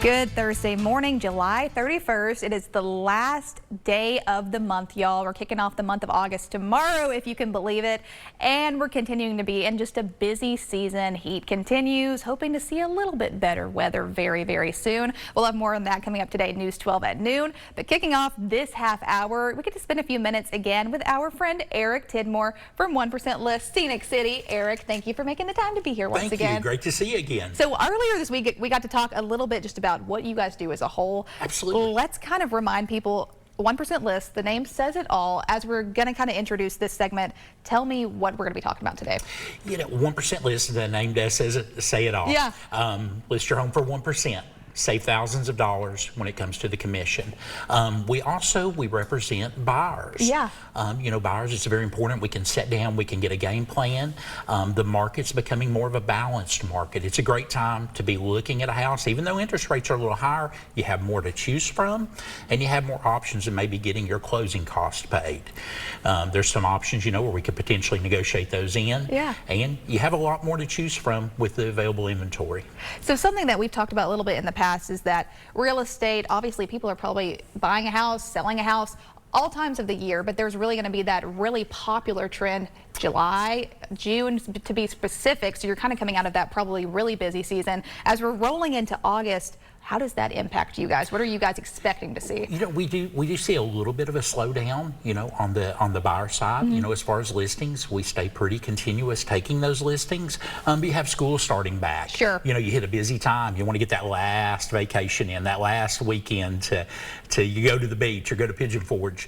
Good Thursday morning, July 31st. It is the last day of the month, y'all. We're kicking off the month of August tomorrow, if you can believe it. And we're continuing to be in just a busy season. Heat continues, hoping to see a little bit better weather very, very soon. We'll have more on that coming up today, News 12 at noon. But kicking off this half hour, we get to spend a few minutes again with our friend Eric Tidmore from 1% Lists Scenic City. Eric, thank you for making the time to be here once again. Thank you. Great to see you again. So earlier this week, we got to talk a little bit just about what you guys do as a whole. Absolutely. Let's kind of remind people, 1% List, the name says it all. As we're going to kind of introduce this segment, tell me what we're going to be talking about today. You know, 1% List, the name does say it all. Yeah. List your home for 1%. Save thousands of dollars when it comes to the commission. We represent buyers. Yeah. You know, buyers, it's very important. We can sit down, we can get a game plan. The market's becoming more of a balanced market. It's a great time to be looking at a house. Even though interest rates are a little higher, you have more to choose from, and you have more options than maybe getting your closing costs paid. There's some options, you know, where we could potentially negotiate those in. Yeah. And you have a lot more to choose from with the available inventory. So something that we've talked about a little bit in the past is that real estate, obviously people are probably buying a house, selling a house, all times of the year, but there's really going to be that really popular trend July, June to be specific. So you're kind of coming out of that probably really busy season. As we're rolling into August, how does that impact you guys? What are you guys expecting to see? You know, we do see a little bit of a slowdown, you know, on the buyer side. You know, as far as listings, we stay pretty continuous taking those listings. But you have school starting back. Sure. You know, you hit a busy time. You want to get that last vacation in, that last weekend to you go to the beach or go to Pigeon Forge.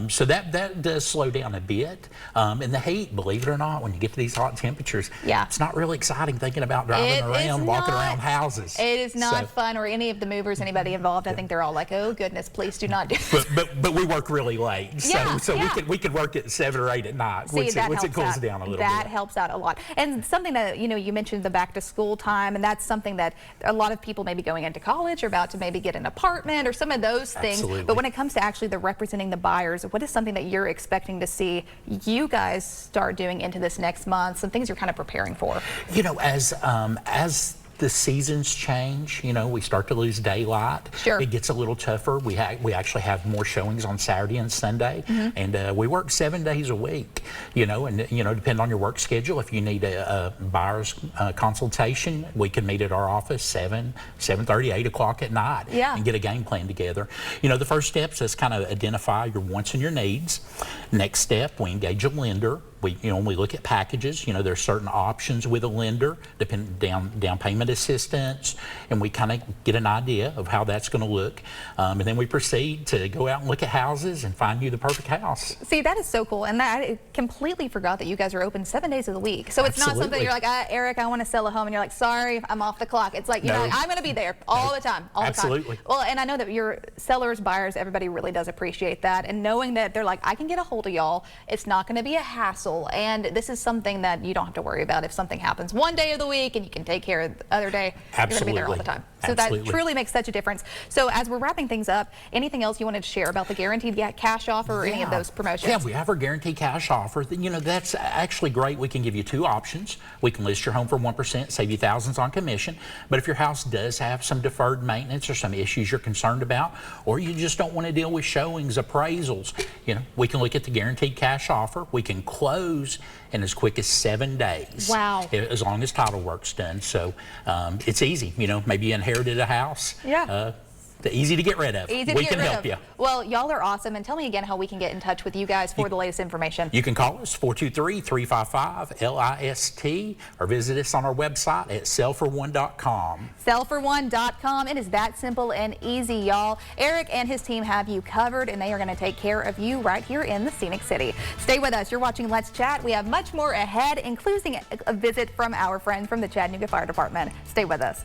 So that does slow down a bit. And the heat, believe it or not, when you get to these hot temperatures, yeah, it's not really exciting thinking about driving around, walking around houses. It is not fun. Or any of the movers, anybody involved, I think they're all like, oh goodness, please do not do it. But we work really late, so yeah. we could work at 7 or 8 at night once it cools down a little bit. That helps out a lot. And something that, you know, you mentioned the back to school time, and that's something that a lot of people may be going into college or about to maybe get an apartment or some of those things. Absolutely. But when it comes to actually the representing the buyers, what is something that you're expecting to see you guys start doing into this next month? Some things you're kind of preparing for. You know, as the seasons change, you know, we start to lose daylight. Sure. It gets a little tougher. We actually have more showings on Saturday and Sunday, and we work 7 days a week, you know, and, you know, depending on your work schedule, if you need a buyer's consultation, we can meet at our office 7:30, 8 o'clock at night, and get a game plan together. You know, the first steps is kind of identify your wants and your needs. Next step, we engage a lender. We look at packages. You know, there's certain options with a lender, down payment assistance, and we kind of get an idea of how that's going to look. And then we proceed to go out and look at houses and find you the perfect house. See, that is so cool. And I completely forgot that you guys are open 7 days of the week. So it's not something you're like, Eric, I want to sell a home, and you're like, sorry, I'm off the clock. It's like, you know, I'm going to be there all the time, all the time. Absolutely. Well, and I know that your sellers, buyers, everybody really does appreciate that. And knowing that they're like, I can get a hold of y'all. It's not going to be a hassle. And this is something that you don't have to worry about if something happens one day of the week and you can take care of the other day. Absolutely. You're going to be there all the time. So that truly makes such a difference. So as we're wrapping things up, anything else you wanted to share about the guaranteed cash offer or any of those promotions? Yeah, we have our guaranteed cash offer. You know, that's actually great. We can give you 2 options. We can list your home for 1%, save you thousands on commission. But if your house does have some deferred maintenance or some issues you're concerned about, or you just don't want to deal with showings, appraisals, you know, we can look at the guaranteed cash offer. We can close in as quick as 7 days. Wow. As long as title work's done. So it's easy. You know, maybe you inherited a house. Yeah. Easy to get rid of. We can help you. Well, y'all are awesome. And tell me again how we can get in touch with you guys for the latest information. You can call us 423-355-LIST or visit us on our website at sellfor1.com. Sellfor1.com. It is that simple and easy, y'all. Eric and his team have you covered, and they are going to take care of you right here in the Scenic City. Stay with us. You're watching Let's Chat. We have much more ahead, including a visit from our friends from the Chattanooga Fire Department. Stay with us.